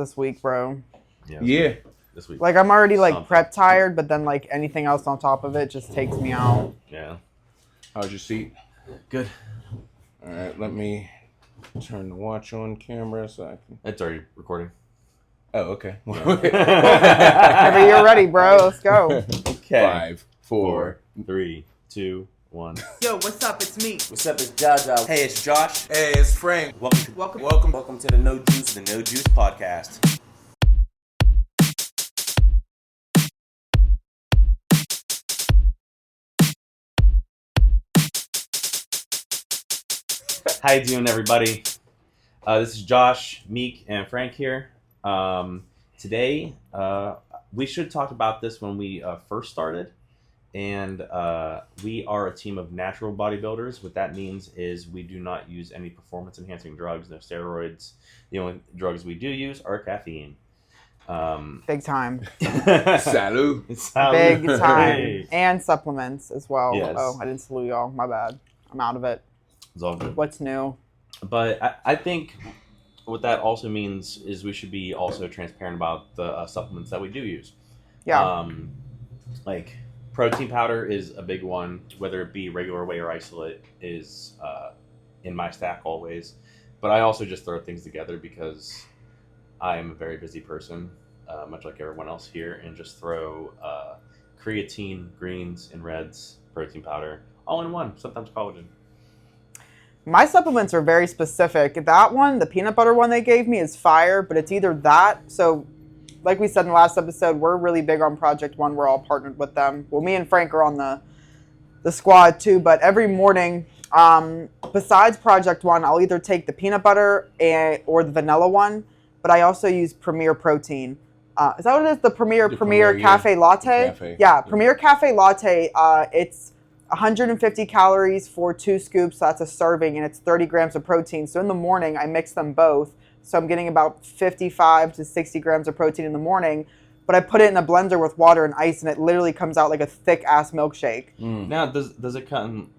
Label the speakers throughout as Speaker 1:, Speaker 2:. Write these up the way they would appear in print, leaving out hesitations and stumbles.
Speaker 1: this week, bro.
Speaker 2: Yeah.
Speaker 3: This week.
Speaker 1: Like, I'm already, like, prep tired, but then, like, anything else on top of it just takes me out.
Speaker 3: Yeah.
Speaker 2: How's your seat?
Speaker 3: Good.
Speaker 2: All right, let me turn the watch on camera so I can...
Speaker 3: It's already recording.
Speaker 2: Oh, okay.
Speaker 1: Whenever you're ready, bro, let's go.
Speaker 3: Okay.
Speaker 2: 5, 4,
Speaker 3: 3, 2, 1.
Speaker 1: Yo, what's up? It's me.
Speaker 4: What's up, it's Jaja. Hey, it's Josh.
Speaker 5: Hey, it's Frank.
Speaker 4: Welcome to the No Juice podcast.
Speaker 3: How you doing, everybody? This is Josh, Meek, and Frank here. Today, we should talk about this when we first started. And we are a team of natural bodybuilders. What that means is we do not use any performance-enhancing drugs, no steroids. The only drugs we do use are caffeine.
Speaker 1: Big time.
Speaker 2: Salud.
Speaker 1: Big time. And supplements as well.
Speaker 3: Yes.
Speaker 1: Oh, I didn't salute y'all. My bad. I'm out of it.
Speaker 3: It's all good.
Speaker 1: What's new?
Speaker 3: But I think what that also means is we should be also transparent about the supplements that we do use.
Speaker 1: Yeah.
Speaker 3: Like protein powder is a big one, whether it be regular whey or isolate is in my stack always. But I also just throw things together because I am a very busy person, much like everyone else here, and just throw creatine, greens, and reds, protein powder, all in one, sometimes collagen.
Speaker 1: My supplements are very specific. That one, the peanut butter one they gave me is fire, but it's either that. So like we said in the last episode, we're really big on Project One. We're all partnered with them. Well, me and Frank are on the squad too, but every morning, besides Project One, I'll either take the peanut butter or the vanilla one, but I also use Premier Protein. Is that what it is? The Premier Cafe Latte?
Speaker 2: Cafe.
Speaker 1: Yeah, Premier Cafe Latte. It's 150 calories for 2 scoops, so that's a serving, and it's 30 grams of protein. So in the morning, I mix them both. So I'm getting about 55 to 60 grams of protein in the morning, but I put it in a blender with water and ice, and it literally comes out like a thick-ass milkshake.
Speaker 3: Now, does it come,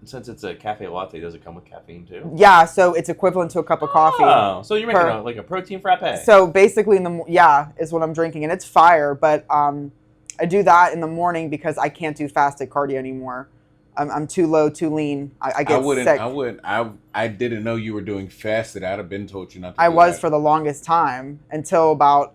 Speaker 3: since it's a cafe latte, does it come with caffeine too?
Speaker 1: Yeah, so it's equivalent to a cup of coffee.
Speaker 3: Oh, so you're making like a protein frappe.
Speaker 1: So basically, is what I'm drinking, and it's fire, but I do that in the morning because I can't do fasted cardio anymore. I'm too low, too lean. I get sick.
Speaker 2: I didn't know you were doing fasted. I'd have been told you not to
Speaker 1: I
Speaker 2: do
Speaker 1: was
Speaker 2: that.
Speaker 1: for the longest time until about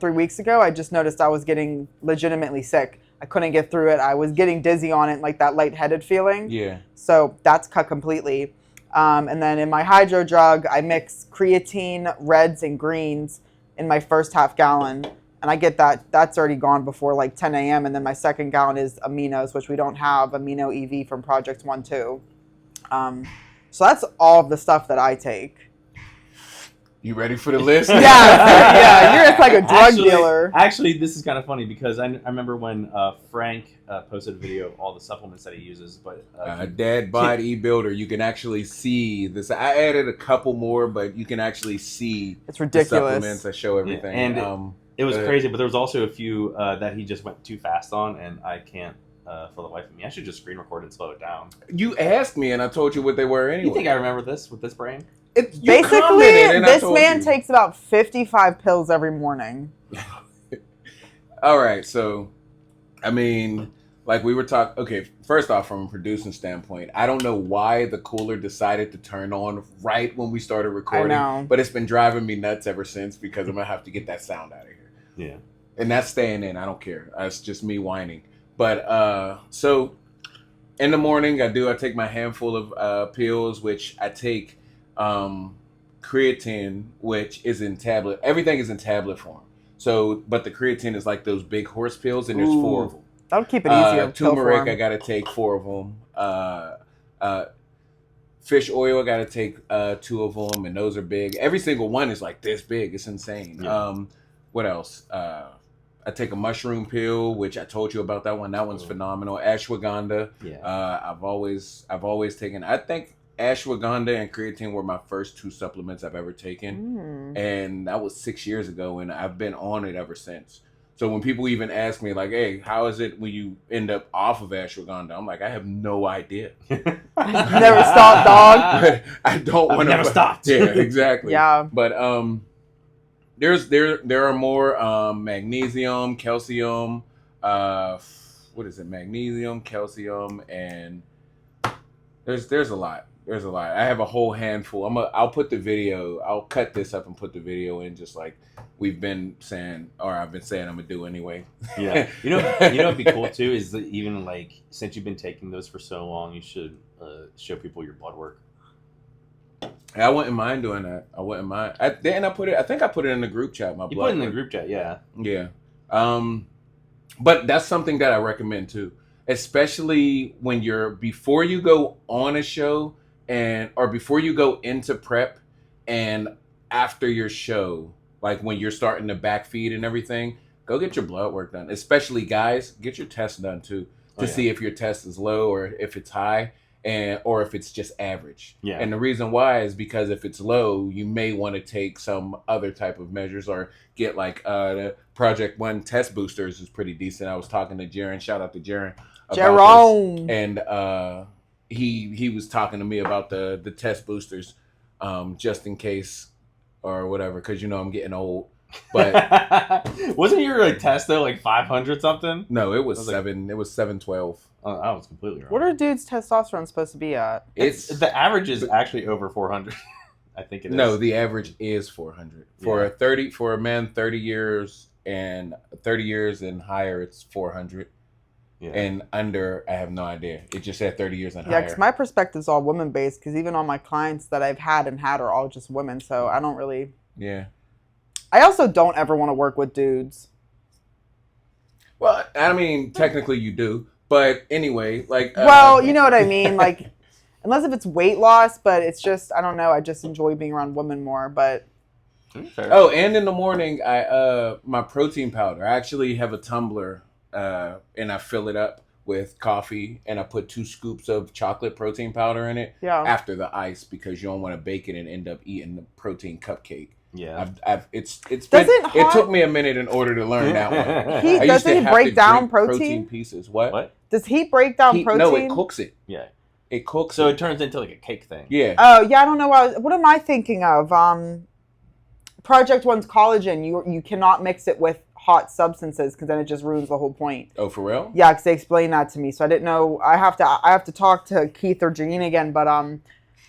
Speaker 1: 3 weeks ago. I just noticed I was getting legitimately sick. I couldn't get through it. I was getting dizzy on it, like that lightheaded feeling.
Speaker 2: Yeah.
Speaker 1: So that's cut completely. And then in my hydro drug, I mix creatine, reds, and greens in my first half gallon. And I get that. That's already gone before like 10 a.m. And then my second gallon is aminos, which we don't have, Amino EV from Project One too. So that's all of the stuff that I take.
Speaker 2: You ready for the list?
Speaker 1: Yeah, you're just like a drug dealer.
Speaker 3: Actually, this is kind of funny because I remember when Frank posted a video of all the supplements that he uses. But
Speaker 2: Dad Body Builder, you can actually see this. I added a couple more, but you can actually see
Speaker 1: it's ridiculous.
Speaker 2: The supplements. I show everything.
Speaker 3: Yeah, and it was crazy, but there was also a few that he just went too fast on, and I can't for the life of me. I should just screen record and slow it down.
Speaker 2: You asked me, and I told you what they were anyway.
Speaker 3: You think I remember this with this brain?
Speaker 1: Basically, this man takes about 55 pills every morning.
Speaker 2: All right, so, I mean, like we were talking, okay, first off, from a producing standpoint, I don't know why the cooler decided to turn on right when we started recording.
Speaker 1: I know.
Speaker 2: But it's been driving me nuts ever since because I'm going to have to get that sound out of here.
Speaker 3: Yeah.
Speaker 2: And that's staying in. I don't care. It's just me whining. But, so, in the morning, I take my handful of pills, which I take creatine, which is in tablet. Everything is in tablet form. So, but the creatine is like those big horse pills, and there's 4 of them.
Speaker 1: That'll keep it easier.
Speaker 2: Turmeric, I gotta take 4 of them. Fish oil, I gotta take 2 of them, and those are big. Every single one is like this big. It's insane.
Speaker 3: Yeah.
Speaker 2: What else? I take a mushroom pill, which I told you about that one. That one's phenomenal. Ashwagandha.
Speaker 3: Yeah.
Speaker 2: I've always taken. I think ashwagandha and creatine were my first 2 supplements I've ever taken, and that was 6 years ago, and I've been on it ever since. So when people even ask me like, "Hey, how is it when you end up off of ashwagandha?" I'm like, I have no idea.
Speaker 1: Never stopped, dog.
Speaker 2: I don't want to.
Speaker 3: Never stopped.
Speaker 2: Yeah, exactly.
Speaker 1: Yeah.
Speaker 2: But there are more magnesium, calcium, what is it? Magnesium, calcium, and there's a lot. There's a lot. I have a whole handful. I'll put the video. I'll cut this up and put the video in, just like we've been saying, or I've been saying I'm gonna do anyway.
Speaker 3: Yeah. You know what'd be cool too is that even like since you've been taking those for so long, you should show people your blood work.
Speaker 2: I wouldn't mind doing that. I wouldn't mind. I think I put it in the group chat.
Speaker 3: You put it in the group chat, yeah.
Speaker 2: Yeah. But that's something that I recommend too, especially when before you go on a show or before you go into prep and after your show, like when you're starting to backfeed and everything, go get your blood work done. Especially guys, get your test done too to see if your test is low or if it's high. Or if it's just average.
Speaker 3: Yeah.
Speaker 2: And the reason why is because if it's low, you may want to take some other type of measures or get like the Project One test boosters is pretty decent. I was talking to Jaron. Shout out to Jaron.
Speaker 1: Jerome.
Speaker 2: And he was talking to me about the test boosters just in case or whatever, because you know I'm getting old. But
Speaker 3: wasn't your like test though like 500 something?
Speaker 2: No, it was 712.
Speaker 3: I was completely wrong.
Speaker 1: What are dudes' testosterone supposed to be at?
Speaker 3: It's the average is actually over 400. I think it is.
Speaker 2: No, the average is 400 for a man 30 years and higher. It's 400. Yeah. And under, I have no idea. It just said 30 years and higher.
Speaker 1: Yeah, because my perspective is all women based. Because even all my clients that I've had are all just women. So I don't really.
Speaker 2: Yeah.
Speaker 1: I also don't ever want to work with dudes.
Speaker 2: Well, I mean, technically you do. But anyway, like...
Speaker 1: well, you know what I mean? Like, unless if it's weight loss, but it's just, I don't know. I just enjoy being around women more, but...
Speaker 2: Oh, and in the morning, my protein powder. I actually have a tumbler, and I fill it up with coffee, and I put 2 scoops of chocolate protein powder in it after the ice, because you don't want to bake it and end up eating the protein cupcake.
Speaker 3: Yeah,
Speaker 2: it took me a minute in order to learn that one.
Speaker 1: Doesn't he break down protein
Speaker 2: pieces? What?
Speaker 1: Does he break down protein?
Speaker 2: No, it cooks it.
Speaker 3: Yeah,
Speaker 2: it cooks.
Speaker 3: So it turns into like a cake thing.
Speaker 2: Yeah.
Speaker 1: Oh yeah, I don't know what am I thinking of? Project One's collagen. You cannot mix it with hot substances because then it just ruins the whole point.
Speaker 2: Oh, for real?
Speaker 1: Yeah, because they explained that to me, so I didn't know. I have to talk to Keith or Janine again, but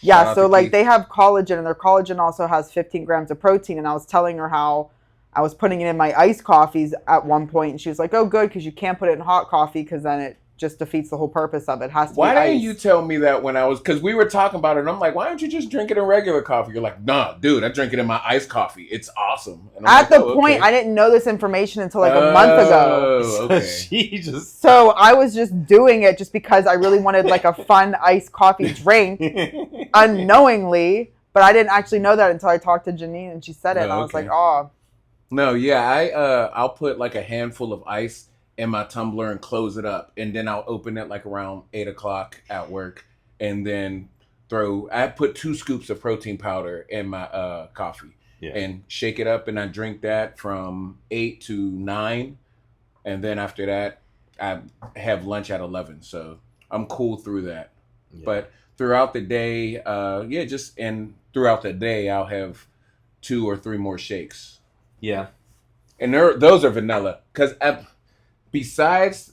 Speaker 1: yeah, so like they have collagen, and their collagen also has 15 grams of protein. And I was telling her how I was putting it in my iced coffees at one point, and she was like, "Oh, good, because you can't put it in hot coffee because then it just defeats the whole purpose of it. It has to be
Speaker 2: Why
Speaker 1: iced."
Speaker 2: didn't you tell me that when because we were talking about it, and I'm like, why don't you just drink it in regular coffee? You're like, nah, dude, I drink it in my iced coffee. It's awesome. And I'm
Speaker 1: at the point, I didn't know this information until like a month ago.
Speaker 2: Okay.
Speaker 1: So I was just doing it just because I really wanted like a fun iced coffee drink unknowingly, but I didn't actually know that until I talked to Janine and she said it, and I was like, oh.
Speaker 2: No, yeah, I'll put like a handful of ice in my tumbler and close it up, and then I'll open it like around 8 o'clock at work, and then I put 2 scoops of protein powder in my coffee and shake it up, and I drink that from 8 to 9, and then after that I have lunch at 11, so I'm cool through that. But throughout the day, throughout the day I'll have 2 or 3 more shakes.
Speaker 3: Yeah,
Speaker 2: and those are vanilla, because besides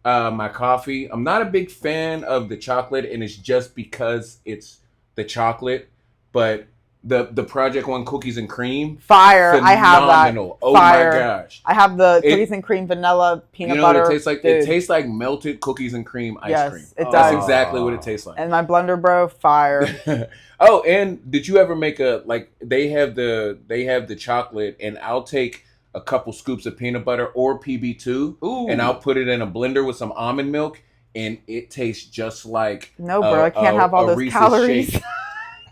Speaker 2: my coffee, I'm not a big fan of the chocolate, and it's just because it's the chocolate. But the Project One cookies and cream,
Speaker 1: fire!
Speaker 2: phenomenal.
Speaker 1: I have that.
Speaker 2: Oh
Speaker 1: fire.
Speaker 2: My gosh!
Speaker 1: I have the cookies and cream vanilla peanut butter.
Speaker 2: You know what it tastes like? Dude. It tastes like melted cookies and cream ice cream.
Speaker 1: It does.
Speaker 2: That's exactly what it tastes like.
Speaker 1: And my Blender Bro, fire.
Speaker 2: Oh, and did you ever make they have the chocolate, and I'll take a couple scoops of peanut butter or PB2, and I'll put it in a blender with some almond milk, and it tastes just like
Speaker 1: no, bro, I can't have all those
Speaker 2: Reese's
Speaker 1: calories.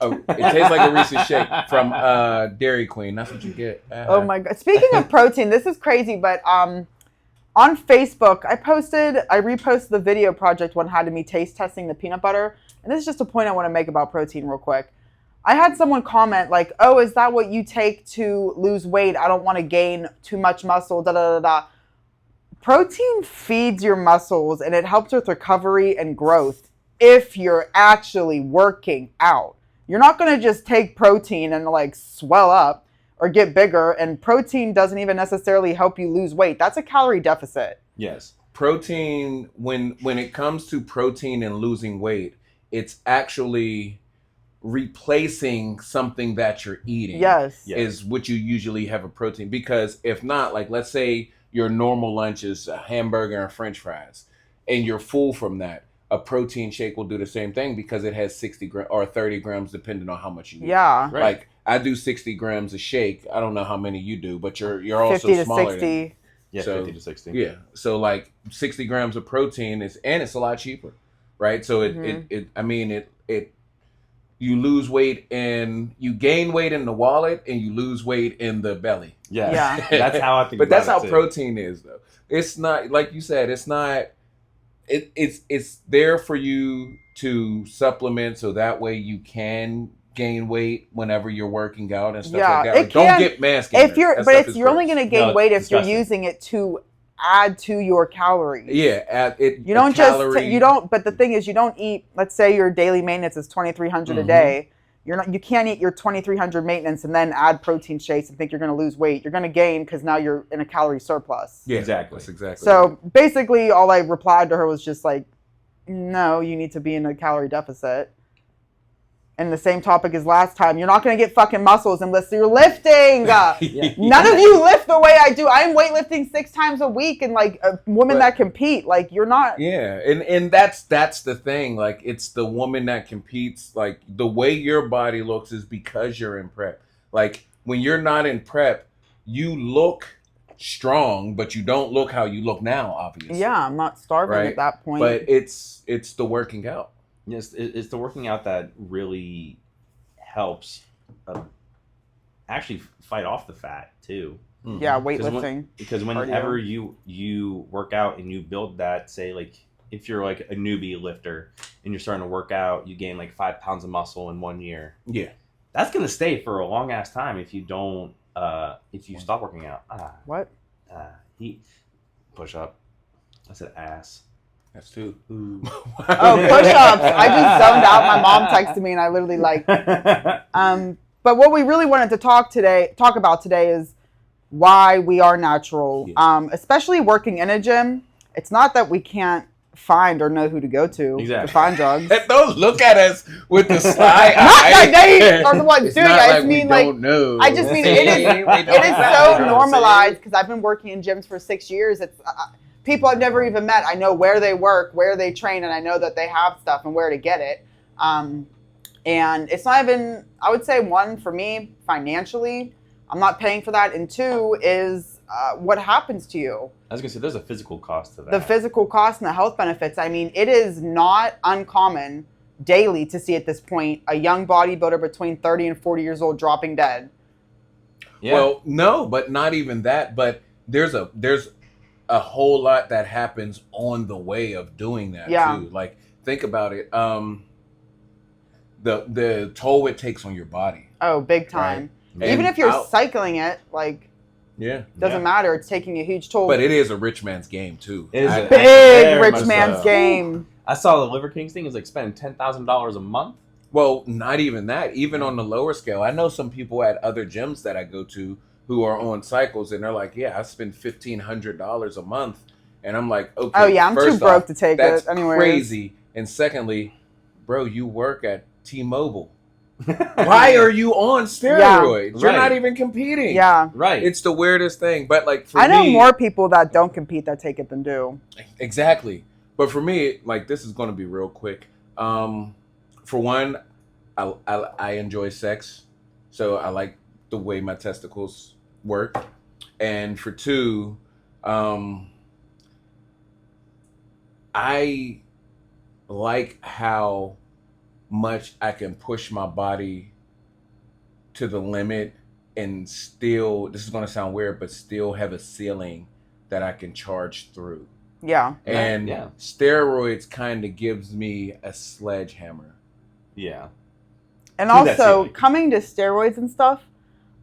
Speaker 2: It tastes like a Reese's shake from Dairy Queen. That's what you get.
Speaker 1: Oh my god! Speaking of protein, this is crazy, but on Facebook, I reposted the video Project One had of me taste testing the peanut butter, and this is just a point I want to make about protein real quick. I had someone comment like, "Oh, is that what you take to lose weight? I don't want to gain too much muscle." Da da da da. Protein feeds your muscles, and it helps with recovery and growth if you're actually working out. You're not going to just take protein and like swell up, or get bigger. And protein doesn't even necessarily help you lose weight. That's a calorie deficit.
Speaker 3: Yes.
Speaker 2: Protein, when it comes to protein and losing weight, it's actually replacing something that you're eating.
Speaker 1: Yes.
Speaker 2: Is what you usually have a protein. Because if not, like let's say your normal lunch is a hamburger and french fries, and you're full from that, a protein shake will do the same thing because it has 60 or 30 grams depending on how much you eat.
Speaker 1: Yeah.
Speaker 3: Right.
Speaker 2: Like I do 60 grams a shake. I don't know how many you do, but you're also
Speaker 1: 50 to
Speaker 2: smaller
Speaker 1: 60.
Speaker 2: than me.
Speaker 3: Yeah,
Speaker 2: So,
Speaker 3: 50 to 60.
Speaker 2: Yeah. So like 60 grams of protein it's a lot cheaper, right? So you lose weight you gain weight in the wallet and you lose weight in the belly.
Speaker 3: Yeah. That's how I think.
Speaker 2: But that's how
Speaker 3: about it, too.
Speaker 2: protein is, though. It's not like you said. It's not. It's there for you to supplement so that way you can gain weight whenever you're working out and stuff like that. Like, don't get mass gainers.
Speaker 1: You're only going to gain weight if you're using it to add to your calories.
Speaker 2: Yeah,
Speaker 1: you don't but the thing is, you don't eat, let's say your daily maintenance is 2,300 a day. You can't eat your 2,300 maintenance and then add protein shakes and think you're going to lose weight. You're going to gain because now you're in a calorie surplus.
Speaker 2: Yeah,
Speaker 3: exactly.
Speaker 2: That's exactly.
Speaker 1: So basically all I replied to her was just like, no, you need to be in a calorie deficit. And the same topic as last time. You're not going to get fucking muscles unless you're lifting. None of you lift the way I do. I'm weightlifting 6 times a week, and like a woman that compete, like you're not.
Speaker 2: Yeah, and that's the thing. Like it's the woman that competes. Like the way your body looks is because you're in prep. Like when you're not in prep, you look strong, but you don't look how you look now. Obviously.
Speaker 1: Yeah, I'm not starving at that point.
Speaker 2: But it's the working out.
Speaker 3: Yes, it's the working out that really helps actually fight off the fat too.
Speaker 1: Yeah, weightlifting.
Speaker 3: Because whenever you work out and you build that, say like if you're like a newbie lifter and you're starting to work out, you gain like 5 pounds of muscle in 1 year.
Speaker 2: Yeah,
Speaker 3: that's gonna stay for a long ass time if you don't if you stop working out.
Speaker 1: What?
Speaker 3: He push up. I said ass.
Speaker 2: That's 2.
Speaker 1: Oh, push-ups. I just zoned out. My mom texted me and I literally but what we really wanted to talk about today is why we are natural. Especially working in a gym. It's not that we can't find or know who to go to find drugs.
Speaker 2: Don't look at us with the sly
Speaker 1: Not
Speaker 2: eye.
Speaker 1: that they are the ones doing it. I just mean
Speaker 2: don't know.
Speaker 1: I just mean it is so normalized because I've been working in gyms for 6 years. It's people I've never even met. I know where they work, where they train, and I know that they have stuff and where to get it. And it's not even, I would say, 1, for me, financially, I'm not paying for that. And 2 is what happens to you.
Speaker 3: I was going to say, there's a physical cost to that.
Speaker 1: The physical cost and the health benefits. I mean, it is not uncommon daily to see at this point a young bodybuilder between 30 and 40 years old dropping dead.
Speaker 2: Yeah. Well, no, but not even that. But there's a whole lot that happens on the way of doing that too. Like think about it. The toll it takes on your body.
Speaker 1: Oh, big time.
Speaker 2: Right?
Speaker 1: Even if you're cycling it, like doesn't matter. It's taking a huge toll.
Speaker 2: But it is a rich man's game too.
Speaker 3: It is
Speaker 1: a big rich man's game.
Speaker 3: I saw the Liver Kings thing is like spending $10,000 a month.
Speaker 2: Well, not even that. Even on the lower scale, I know some people at other gyms that I go to who are on cycles, and they're like, "Yeah, I spend $1,500 a month," and I'm like, "Okay."
Speaker 1: Oh yeah, I'm too broke to take it anywhere.
Speaker 2: Crazy. And secondly, bro, you work at T-Mobile. Why are you on steroids? You're not even competing.
Speaker 1: Yeah,
Speaker 3: right.
Speaker 2: It's the weirdest thing. But like, for
Speaker 1: I know
Speaker 2: me,
Speaker 1: more people that don't compete that take it than do.
Speaker 2: Exactly. But for me, like, this is going to be real quick. For one, I enjoy sex, so I like the way my testicles work. And for 2, I like how much I can push my body to the limit and still, this is going to sound weird, but still have a ceiling that I can charge through.
Speaker 1: Yeah.
Speaker 2: And steroids kind of gives me a sledgehammer.
Speaker 3: Yeah.
Speaker 1: And also, coming to steroids and stuff,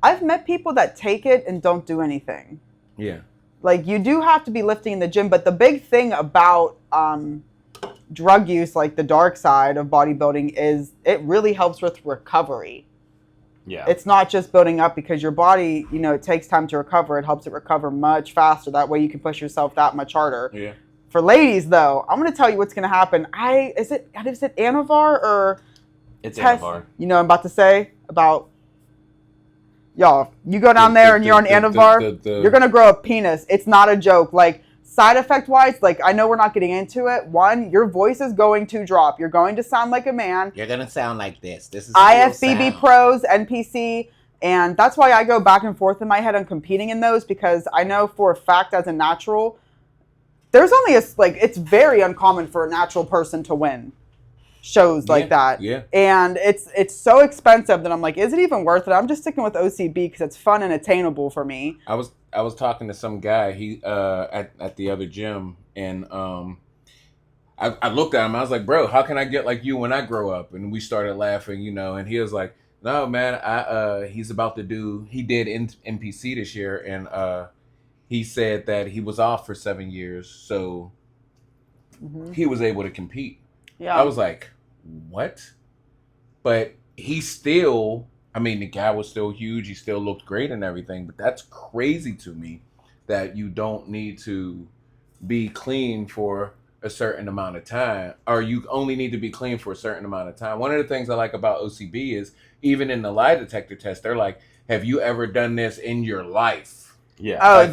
Speaker 1: I've met people that take it and don't do anything.
Speaker 2: Yeah.
Speaker 1: Like, you do have to be lifting in the gym, but the big thing about drug use, like the dark side of bodybuilding, is it really helps with recovery.
Speaker 3: Yeah.
Speaker 1: It's not just building up because your body, it takes time to recover. It helps it recover much faster. That way you can push yourself that much harder.
Speaker 2: Yeah.
Speaker 1: For ladies, though, I'm going to tell you what's going to happen. Is it Anavar or
Speaker 3: It's
Speaker 1: Test?
Speaker 3: Anavar.
Speaker 1: You know what I'm about to say about... Y'all, you go down there and you're on Anavar, you're going to grow a penis. It's not a joke. Like, side effect wise, like, I know we're not getting into it. One, your voice is going to drop. You're going to sound like a man.
Speaker 5: You're going to sound like this. This is
Speaker 1: IFBB Pros, NPC, and that's why I go back and forth in my head on competing in those, because I know for a fact as a natural, there's only it's very uncommon for a natural person to win shows like that.
Speaker 2: Yeah.
Speaker 1: And it's so expensive that I'm like, is it even worth it? I'm just sticking with OCB because it's fun and attainable for me.
Speaker 2: I was talking to some guy at the other gym, and I looked at him. I was like, bro, how can I get like you when I grow up? And we started laughing, and he was like, no, man, he did NPC this year, and he said that he was off for 7 years, so he was able to compete.
Speaker 1: Yeah.
Speaker 2: I was like, what? But he still, the guy was still huge. He still looked great and everything. But that's crazy to me that you don't need to be clean for a certain amount of time, or you only need to be clean for a certain amount of time. One of the things I like about OCB is even in the lie detector test, they're like, have you ever done this in your life?
Speaker 3: Yeah.
Speaker 1: Oh,
Speaker 2: Like,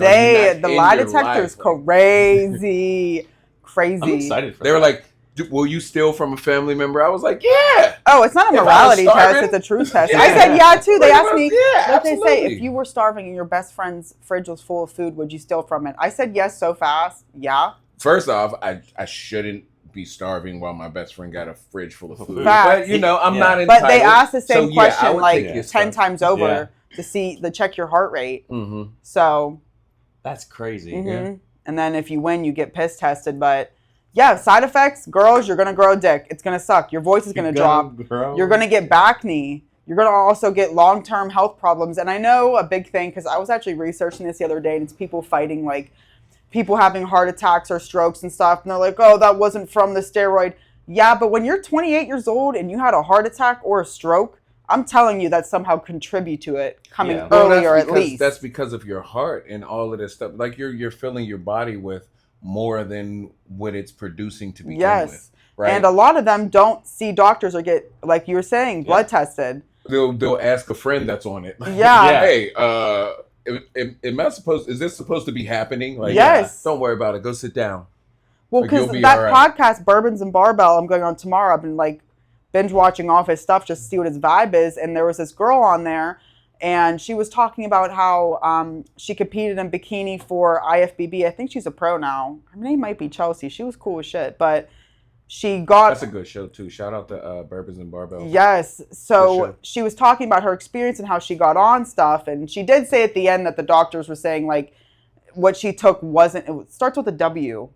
Speaker 1: the lie detector is crazy. Crazy.
Speaker 3: I'm excited for
Speaker 2: They were
Speaker 3: that.
Speaker 2: like, will you steal from a family member? I was like, yeah.
Speaker 1: Oh, it's not a
Speaker 2: If I was
Speaker 1: morality test,
Speaker 2: starving?
Speaker 1: it's a truth test.
Speaker 2: Yeah.
Speaker 1: I said yeah too. They asked me,
Speaker 2: Yeah,
Speaker 1: what they say,
Speaker 2: absolutely.
Speaker 1: if you were starving and your best friend's fridge was full of food, would you steal from it? I said yes so fast. Yeah.
Speaker 2: First off, I shouldn't be starving while my best friend got a fridge full of food.
Speaker 1: Facts.
Speaker 2: But, I'm
Speaker 3: Yeah.
Speaker 2: not entitled.
Speaker 1: But they asked the same
Speaker 2: So, yeah, I
Speaker 1: question
Speaker 2: would
Speaker 1: like
Speaker 2: take your
Speaker 1: 10
Speaker 2: stuff.
Speaker 1: times over to check your heart rate.
Speaker 2: Mm-hmm.
Speaker 1: So,
Speaker 3: That's crazy.
Speaker 1: mhm. And then if you win, you get piss tested. But yeah, side effects, girls, you're going to grow a dick. It's going to suck. Your voice is going to drop. You're going to get back knee. You're going to also get long-term health problems. And I know a big thing, because I was actually researching this the other day, and it's people fighting, like, people having heart attacks or strokes and stuff. And they're like, oh, that wasn't from the steroid. Yeah, but when you're 28 years old and you had a heart attack or a stroke, I'm telling you that somehow contribute to it coming earlier at least.
Speaker 2: That's because of your heart and all of this stuff. Like you're filling your body with more than what it's producing to begin with. Right?
Speaker 1: And a lot of them don't see doctors or get, like you were saying, blood tested.
Speaker 2: They'll ask a friend that's on it.
Speaker 1: Yeah.
Speaker 2: Hey, is this supposed to be happening? Like,
Speaker 1: Yes.
Speaker 2: Don't worry about it. Go sit down.
Speaker 1: Well,
Speaker 2: Like, you'll
Speaker 1: because
Speaker 2: be
Speaker 1: that
Speaker 2: all right.
Speaker 1: podcast, Bourbons and Barbell, I'm going on tomorrow. I've been like binge watching all of his stuff just to see what his vibe is. And there was this girl on there, and she was talking about how she competed in bikini for IFBB. I think she's a pro now. Her name might be Chelsea. She was cool as shit, but she got...
Speaker 2: That's a good show too. Shout out to Bourbons and Barbell.
Speaker 1: Yes.
Speaker 2: Good
Speaker 1: So
Speaker 2: show.
Speaker 1: she was talking about her experience and how she got on stuff. And she did say at the end that the doctors were saying, like, what she took wasn't... It starts with a W.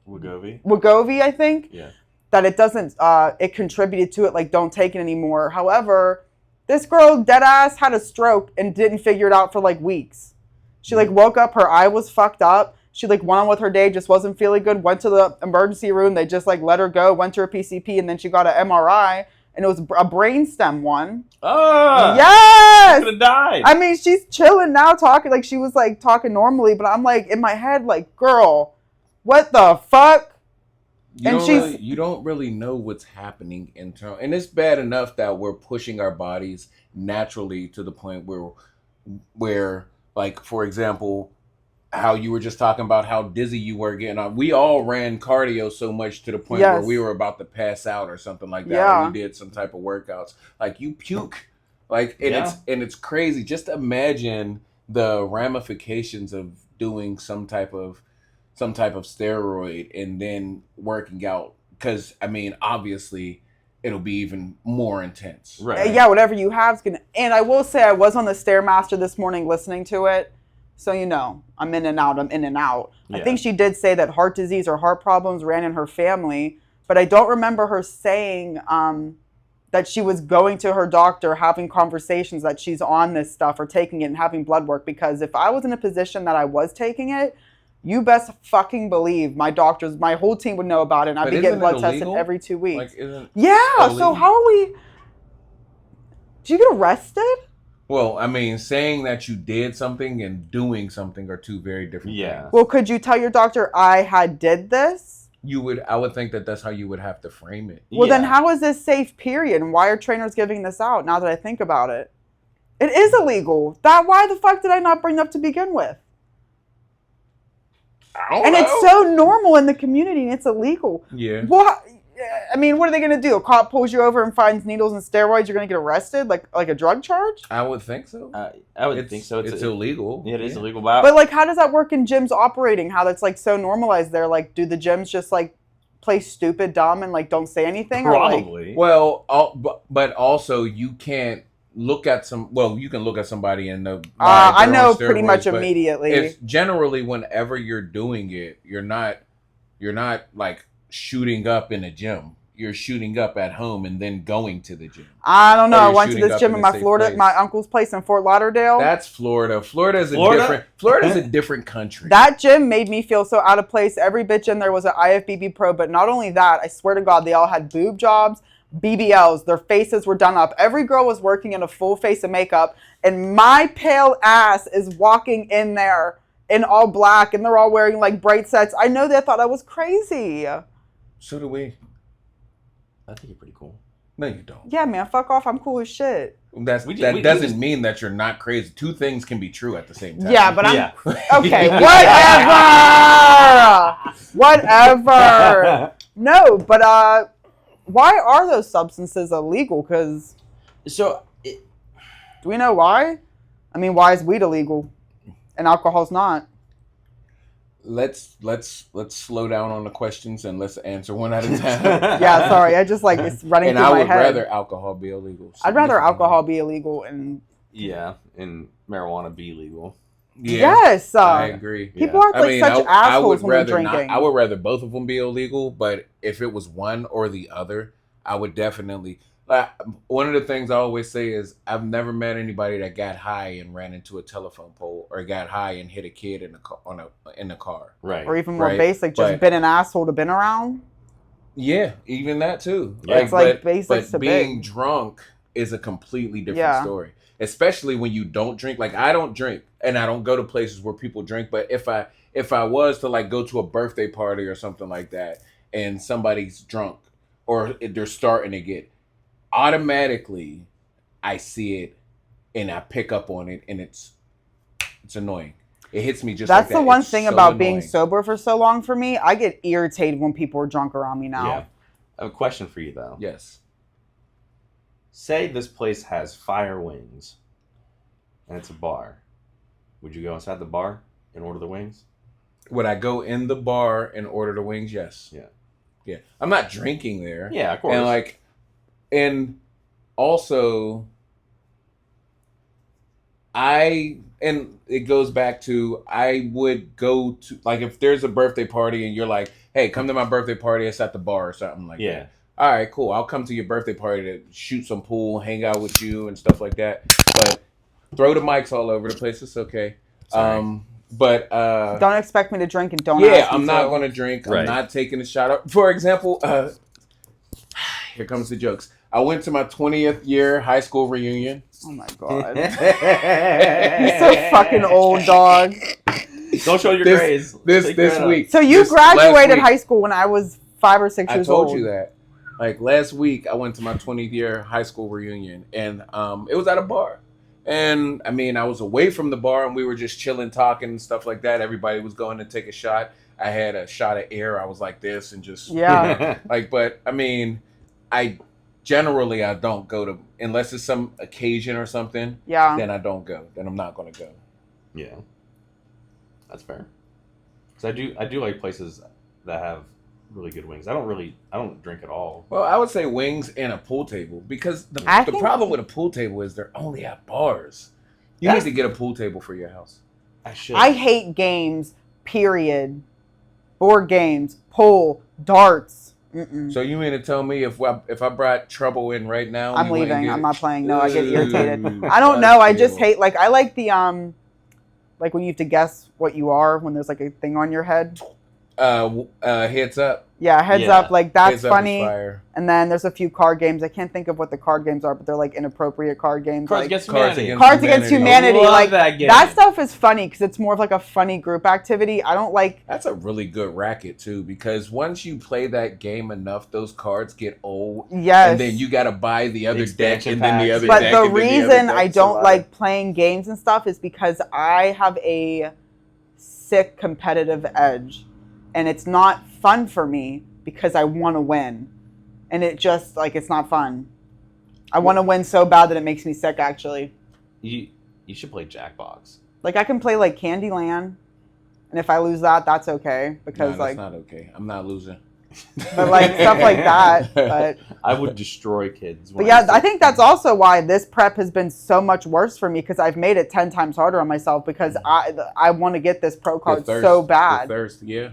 Speaker 1: Wegovy, I think.
Speaker 3: Yeah.
Speaker 1: That it doesn't... it contributed to it, like, don't take it anymore. However, this girl, dead ass, had a stroke and didn't figure it out for, like, weeks. She, like, woke up, her eye was fucked up. She, like, went on with her day, just wasn't feeling good, went to the emergency room. They just, like, let her go, went to her PCP, and then she got an MRI, and it was a brainstem one.
Speaker 3: Oh!
Speaker 1: Yes!
Speaker 3: Could have died.
Speaker 1: I mean, she's chilling now, talking, like, she was, like, talking normally, but I'm, like, in my head, like, girl, what the fuck?
Speaker 2: You don't really know what's happening internally. And it's bad enough that we're pushing our bodies naturally to the point where like, for example, how you were just talking about how dizzy you were getting on. We all ran cardio so much to the point where we were about to pass out or something like that.
Speaker 1: Yeah.
Speaker 2: Or we did some type of workouts. Like, you puke. Like, and it's crazy. Just imagine the ramifications of doing some type of steroid and then working out, because I mean, obviously it'll be even more intense.
Speaker 3: Right.
Speaker 1: Yeah, whatever you have is gonna. And I will say, I was on the Stairmaster this morning listening to it, so I'm in and out.
Speaker 3: Yeah.
Speaker 1: I think she did say that heart disease or heart problems ran in her family, but I don't remember her saying that she was going to her doctor, having conversations that she's on this stuff or taking it and having blood work. Because if I was in a position that I was taking it, you best fucking believe my doctors, my whole team would know about it, and I'd be getting blood tested every 2 weeks.
Speaker 2: Like, isn't
Speaker 1: Yeah, so
Speaker 2: illegal?
Speaker 1: how are we... Did you get arrested?
Speaker 2: Well, I mean, saying that you did something and doing something are two very different things.
Speaker 1: Well, could you tell your doctor I did this?
Speaker 2: I would think that that's how you would have to frame it.
Speaker 1: Well, then how is this safe, period? And why are trainers giving this out now that I think about it? It is illegal. Why the fuck did I not bring it up to begin with? And it's so normal in the community and it's illegal.
Speaker 2: Yeah.
Speaker 1: Well, I mean, what are they going to do? A cop pulls you over and finds needles and steroids, you're going to get arrested? Like a drug charge?
Speaker 2: I would think so.
Speaker 3: I would think so.
Speaker 2: It's illegal.
Speaker 3: Yeah, it is illegal.
Speaker 1: But like, how does that work in gyms operating? How that's like so normalized there? Like, do the gyms just like play stupid, dumb, and like don't say anything?
Speaker 3: Probably.
Speaker 1: Or, like,
Speaker 2: well, but also you can't look at you can look at somebody and know.
Speaker 1: I know pretty much immediately.
Speaker 2: It's generally whenever you're doing it, you're not like shooting up in a gym. You're shooting up at home and then going to the gym.
Speaker 1: I don't know. I went to this gym in my uncle's place in Fort Lauderdale.
Speaker 2: That's Florida. Florida is a different country.
Speaker 1: That gym made me feel so out of place. Every bitch in there was an IFBB pro, but not only that, I swear to God, they all had boob jobs, BBLs. Their faces were done up. Every girl was working in a full face of makeup, and my pale ass is walking in there in all black, and they're all wearing like bright sets. I know they thought I was crazy.
Speaker 2: So do we.
Speaker 3: I think you're pretty cool.
Speaker 2: No, you don't.
Speaker 1: Yeah, man, fuck off. I'm cool as shit.
Speaker 2: That doesn't mean that you're not crazy. Two things can be true at the same time.
Speaker 1: Yeah, but I'm... Okay, whatever! No, but why are those substances illegal? Because... do we know why? I mean, why is weed illegal and alcohol's not?
Speaker 2: Let's slow down on the questions and let's answer one at a time.
Speaker 1: Yeah, sorry. I just like it's running through my head.
Speaker 2: And I would rather alcohol be illegal.
Speaker 1: I'd rather alcohol be illegal and
Speaker 3: marijuana be legal.
Speaker 2: Yeah,
Speaker 1: yes,
Speaker 2: I agree.
Speaker 1: People are like such assholes when they're drinking.
Speaker 2: I would rather both of them be illegal, but if it was one or the other, I would definitely. One of the things I always say is I've never met anybody that got high and ran into a telephone pole or got high and hit a kid in the car.
Speaker 3: Right.
Speaker 1: Or even more basic, just been an asshole to been around.
Speaker 2: Yeah, even that too.
Speaker 1: Yeah. It's like basics to
Speaker 2: being drunk is a completely different story. Especially when you don't drink. Like I don't drink and I don't go to places where people drink, but if I was to like go to a birthday party or something like that and somebody's drunk or they're starting to get, automatically I see it and I pick up on it and it's annoying. It hits me just like that.
Speaker 1: That's the one thing about being sober for so long for me. I get irritated when people are drunk around me now.
Speaker 3: Yeah. I have a question for you though.
Speaker 2: Yes.
Speaker 3: Say this place has fire wings and it's a bar. Would you go inside the bar and order the wings?
Speaker 2: Would I go in the bar and order the wings? Yes.
Speaker 3: Yeah.
Speaker 2: Yeah. I'm not drinking there.
Speaker 3: Yeah, of course.
Speaker 2: And also, and it goes back to, I would go to, like, if there's a birthday party and you're like, hey, come to my birthday party, it's at the bar or something like that. All right, cool. I'll come to your birthday party to shoot some pool, hang out with you and stuff like that. But throw the mics all over the place. It's okay. But
Speaker 1: don't expect me to drink and don't.
Speaker 2: Yeah, I'm not going to drink. Right. I'm not taking a shot up. For example, here comes the jokes. I went to my 20th year high school reunion.
Speaker 1: Oh my God. You're so fucking old, dog.
Speaker 3: Don't show your grades.
Speaker 2: This week.
Speaker 1: So you graduated high school when I was 5 or 6 years old.
Speaker 2: I told you that. Like last week, I went to my 20th year high school reunion and it was at a bar. And I mean, I was away from the bar and we were just chilling, talking and stuff like that. Everybody was going to take a shot. I had a shot of air. I was like this and just but I mean, I don't go to, unless it's some occasion or something. Yeah. Then I don't go. Then I'm not going to go.
Speaker 3: Yeah. That's fair. So I do like places that have really good wings. I don't drink at all.
Speaker 2: Well, I would say wings and a pool table because the problem with a pool table is they're only at bars. You need to get a pool table for your house.
Speaker 1: I hate games, period. Board games, pool, darts. Mm-mm.
Speaker 2: So you mean to tell me if I brought trouble in right now?
Speaker 1: I'm leaving. I'm not playing. No, I get irritated. I don't know. I just hate, like, I like the, like when you have to guess what you are when there's like a thing on your head.
Speaker 2: Heads Up.
Speaker 1: Yeah, Heads
Speaker 3: Yeah.
Speaker 1: Up, like that's
Speaker 2: Heads Up is
Speaker 1: funny.
Speaker 2: fire.
Speaker 1: And then there's a few card games. I can't think of what the card games are, but they're like inappropriate card games.
Speaker 3: Cards
Speaker 1: like,
Speaker 3: Against
Speaker 2: Cards
Speaker 3: Humanity.
Speaker 2: Against
Speaker 1: Cards Against Humanity.
Speaker 3: Love
Speaker 1: Like
Speaker 3: that game.
Speaker 1: that stuff is funny because it's more of like a funny group activity. I don't like.
Speaker 2: That's a really good racket too, because once you play that game enough, those cards get old.
Speaker 1: Yes.
Speaker 2: And then you got to buy the other deck,
Speaker 3: Expansion
Speaker 2: and then the
Speaker 3: packs.
Speaker 2: other
Speaker 1: But
Speaker 2: deck.
Speaker 1: the
Speaker 2: and then the other
Speaker 1: reason
Speaker 2: deck.
Speaker 1: I
Speaker 2: So
Speaker 1: don't like playing games and stuff is because I have a sick competitive edge, and it's not fun for me because I want to win, and it just like it's not fun. I want to win so bad that it makes me sick. Actually,
Speaker 3: You should play Jackbox.
Speaker 1: like I can play like Candyland, and if I lose that, that's okay because
Speaker 2: Nah,
Speaker 1: like,
Speaker 2: that's not okay. I'm not losing.
Speaker 1: but like stuff like that. But
Speaker 3: I would destroy kids.
Speaker 1: But yeah, I think that's also why this prep has been so much worse for me because I've made it 10 times harder on myself because I want to get this pro card so bad.
Speaker 2: The thirst, yeah.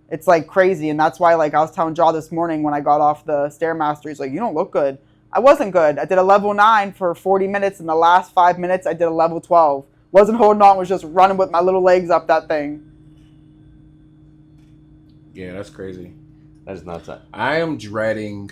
Speaker 1: It's like crazy, and that's why like I was telling Jaw this morning when I got off the Stairmaster, he's like, "You don't look good." I wasn't good. I did a level 9 for 40 minutes, and the last 5 minutes I did a level 12. Wasn't holding on, was just running with my little legs up that thing.
Speaker 2: Yeah, that's crazy.
Speaker 3: That is nuts.
Speaker 2: I am dreading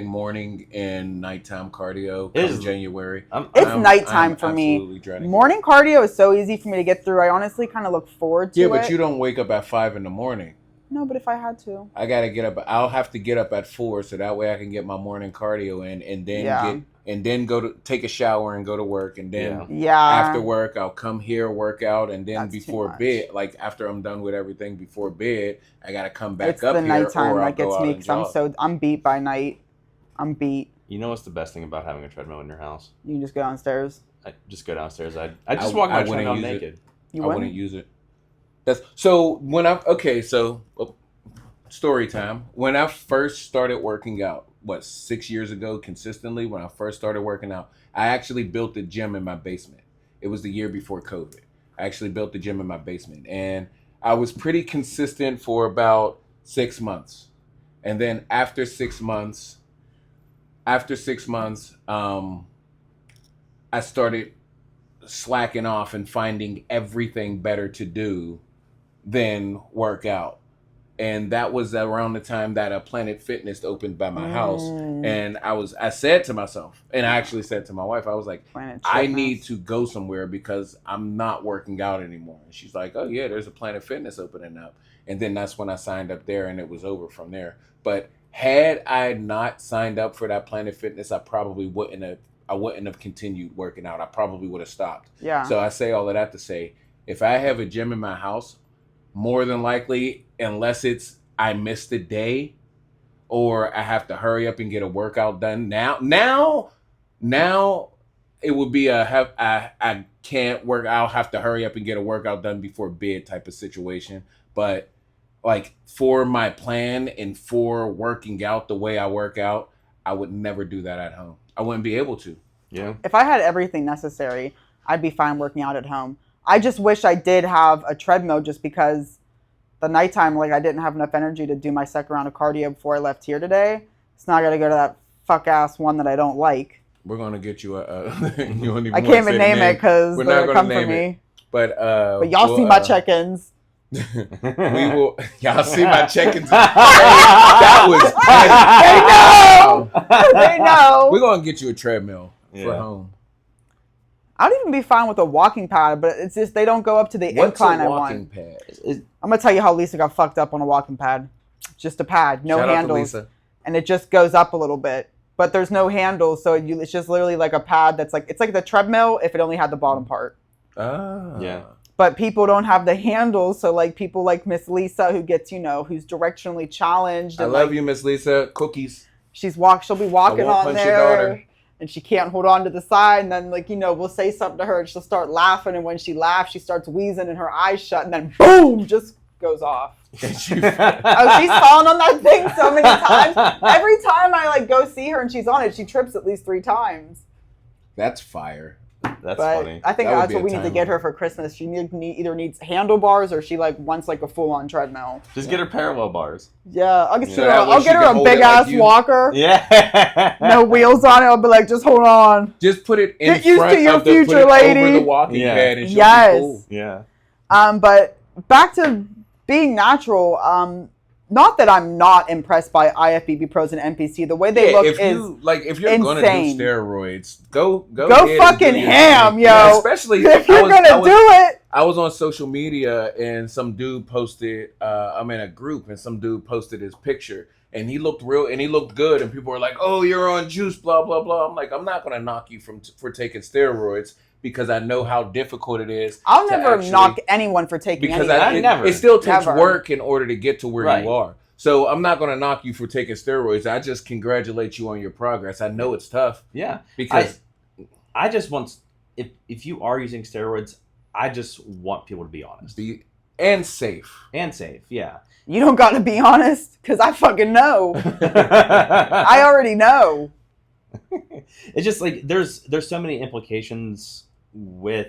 Speaker 2: morning and nighttime cardio
Speaker 3: It
Speaker 2: come
Speaker 3: is-
Speaker 2: January.
Speaker 1: It's nighttime for me.
Speaker 2: absolutely dreading it.
Speaker 1: Morning cardio is so easy for me to get through. I honestly kind of look forward to it.
Speaker 2: Yeah, but you don't wake up at 5 in the morning.
Speaker 1: No, but if I had to.
Speaker 2: I gotta get up. I'll have to get up at 4 so that way I can get my morning cardio in, and then
Speaker 1: Yeah.
Speaker 2: go to take a shower and go to work, and then
Speaker 1: Yeah.
Speaker 2: after work I'll come here, work out, and then
Speaker 1: That's too
Speaker 2: before
Speaker 1: much.
Speaker 2: bed, like after I'm done with everything before bed, I gotta come back
Speaker 1: It's
Speaker 2: up
Speaker 1: the
Speaker 2: here,
Speaker 1: nighttime
Speaker 2: or I'll
Speaker 1: that gets
Speaker 2: go out
Speaker 1: me
Speaker 2: and
Speaker 1: because
Speaker 2: jog.
Speaker 1: I'm beat by night. I'm beat.
Speaker 3: You know what's the best thing about having a treadmill in your house?
Speaker 1: You can just go downstairs.
Speaker 3: I just go downstairs. I just
Speaker 2: I-
Speaker 3: walk
Speaker 2: I
Speaker 3: my
Speaker 2: wouldn't
Speaker 3: treadmill
Speaker 2: use it.
Speaker 3: naked.
Speaker 1: You
Speaker 2: I
Speaker 1: wouldn't?
Speaker 2: wouldn't use it. That's so when I okay. So story time. When I first started working out, 6 years ago, consistently. When I first started working out, I actually built a gym in my basement. It was the year before COVID. I actually built the gym in my basement, and I was pretty consistent for about 6 months, and then after 6 months, I started slacking off and finding everything better to do than work out. And that was around the time that a Planet Fitness opened by my house. And I said to myself, and I actually said to my wife, I was like,
Speaker 1: Planet
Speaker 2: I
Speaker 1: Fitness.
Speaker 2: need to go somewhere because I'm not working out anymore. And she's like, oh yeah, there's a Planet Fitness opening up. And then that's when I signed up there, and it was over from there. But had I not signed up for that Planet Fitness, I probably wouldn't have continued working out. I probably would have stopped.
Speaker 1: Yeah.
Speaker 2: So I say all of that to say, if I have a gym in my house, more than likely, unless it's I missed a day or I have to hurry up and get a workout done now it would be I can't work. I'll have to hurry up and get a workout done before bed type of situation. But like for my plan and for working out the way I work out, I would never do that at home. I wouldn't be able to.
Speaker 3: Yeah.
Speaker 1: If I had everything necessary, I'd be fine working out at home. I just wish I did have a treadmill just because the nighttime, like I didn't have enough energy to do my second round of cardio before I left here today. So now I got to go to that fuck ass one that I don't like.
Speaker 2: We're gonna get you a. You don't even
Speaker 1: I can't even name it because
Speaker 2: We're
Speaker 1: they're
Speaker 2: not
Speaker 1: gonna
Speaker 2: gonna
Speaker 1: come for
Speaker 2: name
Speaker 1: me.
Speaker 2: But
Speaker 1: Y'all see my check-ins.
Speaker 2: We will. Y'all see my check-ins. That was
Speaker 1: They know. They know.
Speaker 2: We're gonna get you a treadmill for
Speaker 3: Yeah.
Speaker 2: home.
Speaker 1: I'd even be fine with a walking pad, but it's just they don't go up to the
Speaker 2: What's
Speaker 1: incline
Speaker 2: a
Speaker 1: I
Speaker 2: walking
Speaker 1: want.
Speaker 2: pad?
Speaker 1: I'm gonna tell you how Lisa got fucked up on a walking pad. Just a pad, no
Speaker 2: Shout out to
Speaker 1: handles,
Speaker 2: Lisa.
Speaker 1: and it just goes up a little bit. But there's no handles, so it's just literally like a pad that's like it's like the treadmill if it only had the bottom part.
Speaker 2: Ah.
Speaker 3: Yeah.
Speaker 1: But people don't have the handles, so like people like Miss Lisa who gets who's directionally challenged.
Speaker 2: I
Speaker 1: And
Speaker 2: love
Speaker 1: like,
Speaker 2: you, Miss Lisa. Cookies.
Speaker 1: she'll be walking
Speaker 2: won't
Speaker 1: on
Speaker 2: punch your
Speaker 1: there.
Speaker 2: daughter.
Speaker 1: And she can't hold on to the side, and then we'll say something to her, and she'll start laughing, and when she laughs, she starts wheezing, and her eyes shut, and then boom, just goes off. Oh, she's fallen on that thing so many times. Every time I go see her and she's on it, she trips at least 3 times.
Speaker 2: That's fire.
Speaker 3: That's
Speaker 1: But
Speaker 3: funny.
Speaker 1: I think
Speaker 2: That would
Speaker 1: that's
Speaker 2: be
Speaker 1: what
Speaker 2: a
Speaker 1: we need to
Speaker 2: time
Speaker 1: get her
Speaker 2: limit.
Speaker 1: for Christmas. She either needs handlebars or she wants a full-on treadmill.
Speaker 3: Just get her parallel bars.
Speaker 1: Yeah, I'll get
Speaker 2: So that way
Speaker 1: I'll
Speaker 2: she
Speaker 1: get her
Speaker 2: can
Speaker 1: a
Speaker 2: hold it
Speaker 1: big
Speaker 2: like
Speaker 1: ass
Speaker 2: you.
Speaker 1: walker.
Speaker 3: Yeah.
Speaker 1: No wheels on it. I'll be like, just hold on.
Speaker 2: Just put it in
Speaker 1: Get used
Speaker 2: front
Speaker 1: to your
Speaker 2: of the
Speaker 1: future,
Speaker 2: put it
Speaker 1: lady.
Speaker 2: over the walking
Speaker 3: Yeah.
Speaker 2: pad, and she'll
Speaker 1: Yes.
Speaker 2: be cool.
Speaker 3: Yeah.
Speaker 1: But back to being natural, not that I'm not impressed by IFBB pros and NPC. The way they look
Speaker 2: if
Speaker 1: is
Speaker 2: if you're gonna
Speaker 1: insane.
Speaker 2: do steroids, go
Speaker 1: fucking ham, yo.
Speaker 2: Yeah, especially
Speaker 1: if you're gonna do it.
Speaker 2: I was on social media and some dude posted. I'm in a group and some dude posted his picture and he looked real and he looked good and people were like, "Oh, you're on juice, blah blah blah." I'm like, I'm not gonna knock you for taking steroids. Because I know how difficult it is.
Speaker 1: I'll never knock anyone for taking anything.
Speaker 2: It still takes work in order to get to where you are. So I'm not going to knock you for taking steroids. I just congratulate you on your progress. I know it's tough.
Speaker 3: Yeah.
Speaker 2: Because
Speaker 3: I just want, if you are using steroids, I just want people to be honest.
Speaker 2: And safe.
Speaker 3: And safe, yeah.
Speaker 1: You don't got to be honest, because I fucking know. I already know.
Speaker 3: It's just like, there's so many implications with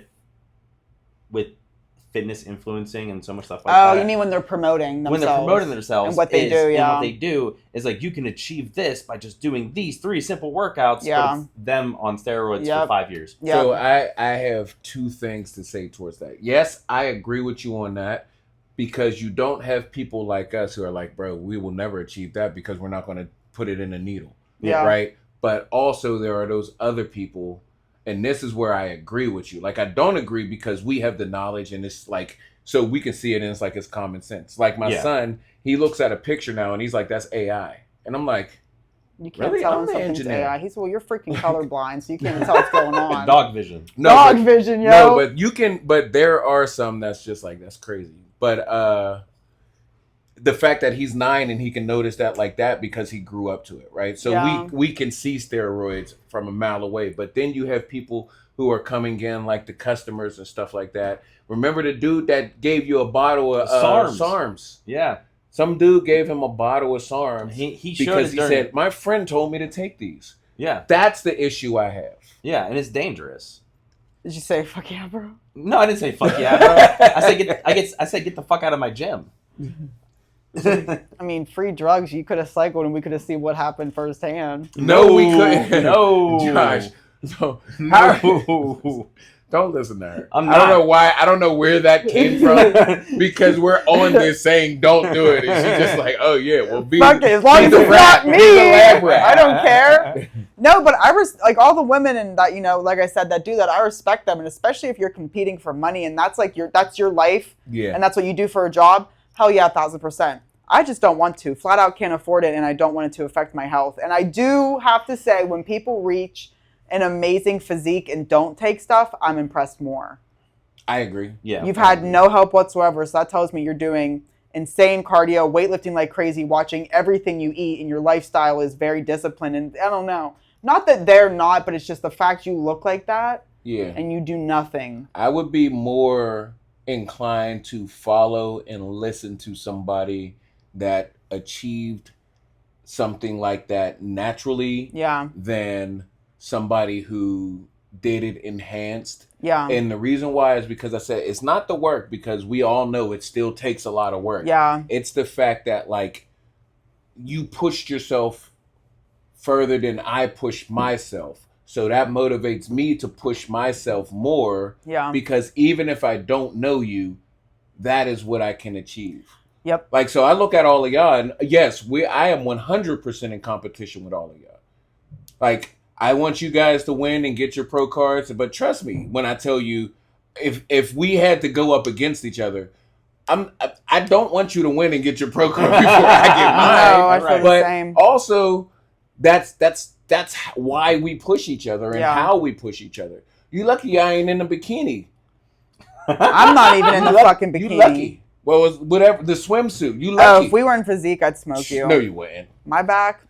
Speaker 3: fitness influencing and so much stuff like that.
Speaker 1: Oh, you mean when they're promoting themselves?
Speaker 3: When they're promoting themselves.
Speaker 1: And what they do, yeah.
Speaker 3: And what they do is like, you can achieve this by just doing these 3 simple workouts, but it's them on steroids for 5 years.
Speaker 1: Yep.
Speaker 2: So I have 2 things to say towards that. Yes, I agree with you on that because you don't have people like us who are like, bro, we will never achieve that because we're not going to put it in a needle.
Speaker 1: Yeah.
Speaker 2: Right? But also there are those other people, and this is where I agree with you. Like, I don't agree because we have the knowledge and it's like, so we can see it and it's like, it's common sense. Like my son, he looks at a picture now and he's like, that's AI. And I'm like,
Speaker 1: you can't
Speaker 2: really?
Speaker 1: tell him something's AI. He's, well, you're freaking colorblind, so you can't even tell what's going on.
Speaker 3: Dog vision.
Speaker 1: Dog vision, yo.
Speaker 2: No, but you can, but there are some that's just like, that's crazy. But the fact that he's 9 and he can notice that like that because he grew up to it, right? So we can see steroids from a mile away. But then you have people who are coming in, like the customers and stuff like that. Remember the dude that gave you a bottle of SARMs?
Speaker 3: Yeah.
Speaker 2: Some dude gave him a bottle of SARMs
Speaker 3: he
Speaker 2: because he said, my friend told me to take these.
Speaker 3: Yeah.
Speaker 2: That's the issue I have.
Speaker 3: Yeah, and it's dangerous.
Speaker 1: Did you say fuck yeah, bro?
Speaker 3: No, I didn't say fuck yeah, bro. I said get the fuck out of my gym.
Speaker 1: I mean, free drugs. You could have cycled, and we could have seen what happened firsthand.
Speaker 2: No, we couldn't.
Speaker 3: No,
Speaker 2: Josh. No. Don't listen to her.
Speaker 3: I
Speaker 2: don't know why. I don't know where that came from because we're on this saying don't do it, and she's just like, oh yeah, well be.
Speaker 1: Fuck it, as long as it's not me. I don't care. No, but like all the women and that, you know, like I said, that do that. I respect them, and especially if you're competing for money and that's like that's your life.
Speaker 2: Yeah.
Speaker 1: And that's what you do for a job. Hell yeah, 1,000%. I just don't want to. Flat out can't afford it, and I don't want it to affect my health. And I do have to say, when people reach an amazing physique and don't take stuff, I'm impressed more.
Speaker 2: I agree.
Speaker 3: Yeah.
Speaker 1: You've had no help whatsoever, so that tells me you're doing insane cardio, weightlifting like crazy, watching everything you eat, and your lifestyle is very disciplined. And I don't know. Not that they're not, but it's just the fact you look like that.
Speaker 2: Yeah.
Speaker 1: And you do nothing.
Speaker 2: I would be more inclined to follow and listen to somebody that achieved something like that naturally than somebody who did it enhanced.
Speaker 1: Yeah.
Speaker 2: And the reason why is because I said it's not the work, because we all know it still takes a lot of work.
Speaker 1: Yeah.
Speaker 2: It's the fact that like you pushed yourself further than I pushed myself. So that motivates me to push myself more.
Speaker 1: Yeah.
Speaker 2: Because even if I don't know you, that is what I can achieve.
Speaker 1: Yep.
Speaker 2: Like, so I look at all of y'all, and yes, I am 100% in competition with all of y'all. Like, I want you guys to win and get your pro cards, but trust me when I tell you, if we had to go up against each other, I don't want you to win and get your pro card before I get mine.
Speaker 1: No, I feel the same.
Speaker 2: Also, that's why we push each other and how we push each other. You lucky I ain't in a bikini.
Speaker 1: I'm not even in the fucking bikini.
Speaker 2: You lucky. Well, it was whatever, the swimsuit. You lucky.
Speaker 1: Oh, if we were in physique, I'd smoke you.
Speaker 2: No, you wouldn't.
Speaker 1: My back.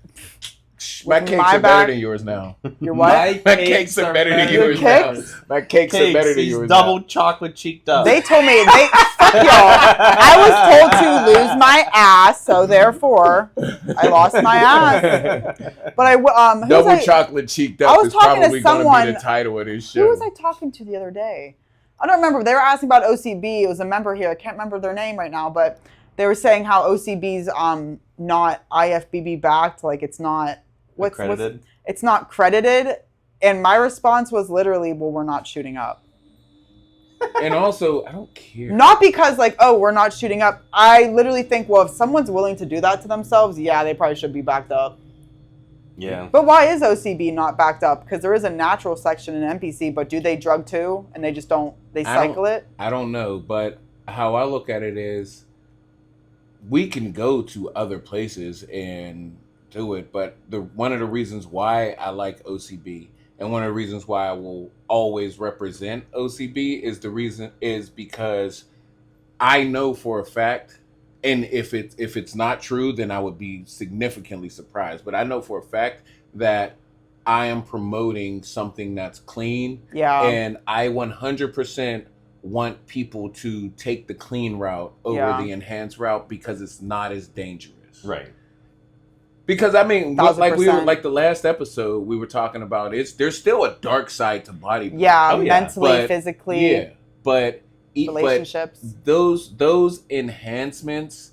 Speaker 2: My cakes are better than yours now.
Speaker 1: Your what?
Speaker 2: My cakes are better than yours now. My cakes are better than yours now.
Speaker 3: Double chocolate cheeked up.
Speaker 1: They told me, fuck y'all. I was told to lose my ass, so therefore, I lost my ass. But
Speaker 2: double chocolate cheeked up is probably going to be the title of this show.
Speaker 1: Who was I talking to the other day? I don't remember. They were asking about OCB. It was a member here. I can't remember their name right now, but they were saying how OCB's not IFBB backed. Like, it's not
Speaker 3: accredited.
Speaker 1: It's not credited. And my response was literally, well, we're not shooting up.
Speaker 2: And also, I don't care.
Speaker 1: Not because like, oh, we're not shooting up. I literally think, well, if someone's willing to do that to themselves, yeah, they probably should be backed up.
Speaker 3: Yeah.
Speaker 1: But why is OCB not backed up? Because there is a natural section in NPC, but do they drug too? And they just don't, they cycle it?
Speaker 2: I don't know, but how I look at it is we can go to other places and do it, but one of the reasons why I like OCB and one of the reasons why I will always represent OCB is because I know for a fact, and if it's not true, then I would be significantly surprised. But I know for a fact that I am promoting something that's clean.
Speaker 1: Yeah.
Speaker 2: And I 100% want people to take the clean route over the enhanced route because it's not as dangerous.
Speaker 3: Right.
Speaker 2: Because I mean,
Speaker 1: 1000%.
Speaker 2: like the last episode we were talking about, there's still a dark side to bodybuilding.
Speaker 1: Yeah,
Speaker 3: Oh, yeah.
Speaker 1: mentally, physically.
Speaker 2: Yeah, but
Speaker 1: Relationships.
Speaker 2: those enhancements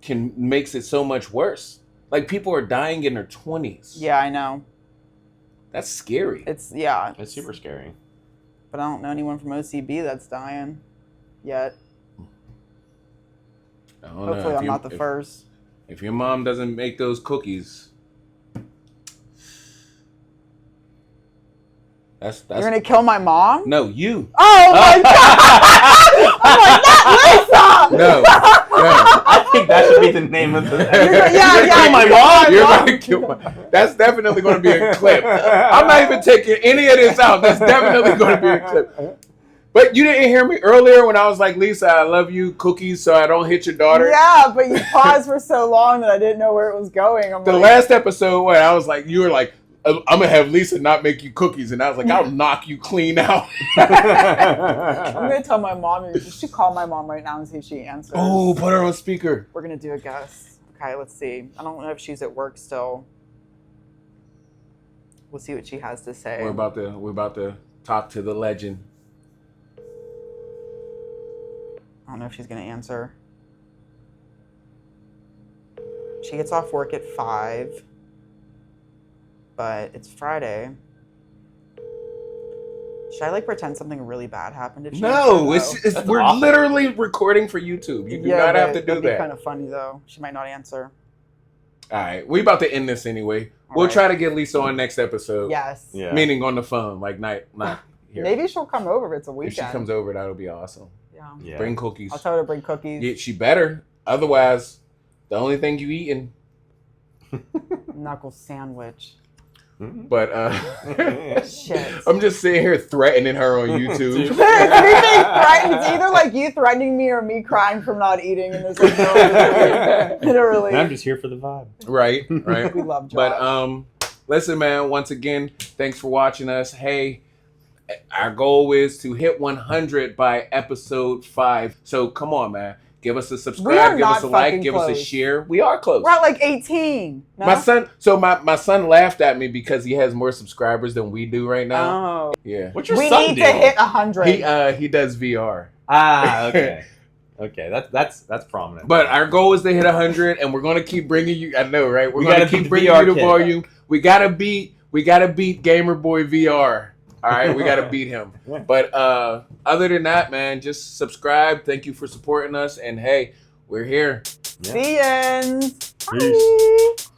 Speaker 2: makes it so much worse. Like people are dying in their 20s.
Speaker 1: Yeah, I know.
Speaker 2: That's scary.
Speaker 1: It's
Speaker 3: super scary.
Speaker 1: But I don't know anyone from OCB that's dying yet.
Speaker 2: I don't know.
Speaker 1: Hopefully I'm not the first.
Speaker 2: If your mom doesn't make those cookies, that's
Speaker 1: You're gonna kill my mom?
Speaker 2: no, you.
Speaker 1: Oh my god! I'm like, not Lisa!
Speaker 2: No.
Speaker 3: I think that should be the name of the.
Speaker 1: Yeah,
Speaker 3: kill my mom.
Speaker 2: You're gonna kill my. That's definitely going to be a clip. I'm not even taking any of this out. That's definitely going to be a clip. But you didn't hear me earlier when I was like, Lisa, I love you, cookies, so I don't hit your daughter.
Speaker 1: Yeah, but you paused for so long that I didn't know where it was going.
Speaker 2: The last episode, when I was like, you were like, I'm gonna have Lisa not make you cookies, and I was like, I'll knock you clean out.
Speaker 1: I'm gonna tell my mom. You should call my mom right now and see if she answers.
Speaker 2: Oh, put her on speaker.
Speaker 1: We're gonna do a guess. Okay, let's see. I don't know if she's at work still. We'll see what she has to say.
Speaker 2: We're about to talk to the legend.
Speaker 1: I don't know if she's gonna answer. She gets off work at 5, but it's Friday. Should I like pretend something really bad happened if she
Speaker 2: No,
Speaker 1: answers?
Speaker 2: it's we're
Speaker 3: awesome.
Speaker 2: literally recording for YouTube. You do not have to do
Speaker 1: that'd be
Speaker 2: that.
Speaker 1: kind of funny though. She might not answer.
Speaker 2: All right, we about to end this anyway.
Speaker 1: All
Speaker 2: We'll
Speaker 1: right.
Speaker 2: try to get Lisa on next episode.
Speaker 1: Yes.
Speaker 3: Yeah.
Speaker 2: Meaning on the phone, like not here.
Speaker 1: Maybe she'll come over if it's a
Speaker 2: If
Speaker 1: weekend.
Speaker 2: she comes over, that'll be awesome.
Speaker 1: Yeah.
Speaker 3: Yeah.
Speaker 2: Bring cookies.
Speaker 1: I'll tell her to bring cookies.
Speaker 2: Yeah, she better. Otherwise, the only thing you eating.
Speaker 1: Knuckle sandwich.
Speaker 2: But
Speaker 1: Shit.
Speaker 2: I'm just sitting here threatening her on YouTube.
Speaker 1: It's me being threatened. It's either like you threatening me or me crying from not eating in this like, literally.
Speaker 3: I'm just here for the vibe.
Speaker 2: Right.
Speaker 1: We love Josh.
Speaker 2: But listen, man. Once again, thanks for watching us. Hey, our goal is to hit 100 by episode 5. So come on, man. Give us a
Speaker 1: We are
Speaker 2: subscribe. Give us a
Speaker 1: not
Speaker 2: like.
Speaker 1: fucking
Speaker 2: Give us a
Speaker 1: close.
Speaker 2: share. We are close.
Speaker 1: We're at like 18. No?
Speaker 2: My son. So my son laughed at me because he has more subscribers than we do right now.
Speaker 1: Oh.
Speaker 2: Yeah.
Speaker 3: What's your
Speaker 1: We
Speaker 3: son
Speaker 1: need
Speaker 3: do?
Speaker 1: to hit 100.
Speaker 2: He does VR.
Speaker 3: Ah, okay. Okay, that's prominent.
Speaker 2: But our goal is to hit 100, and we're gonna keep bringing you. I know, right? We're
Speaker 3: We
Speaker 2: gonna
Speaker 3: gotta
Speaker 2: keep
Speaker 3: beat
Speaker 2: bringing
Speaker 3: VR
Speaker 2: you the
Speaker 3: kid.
Speaker 2: volume. We gotta beat Gamer Boy VR. All right, we gotta beat him. But other than that, man, just subscribe. Thank you for supporting us, and hey, we're here.
Speaker 1: See yinz.
Speaker 3: Peace.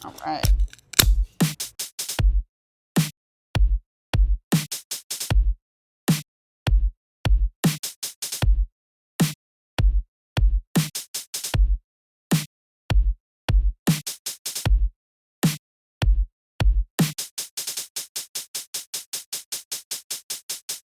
Speaker 1: Bye. All right.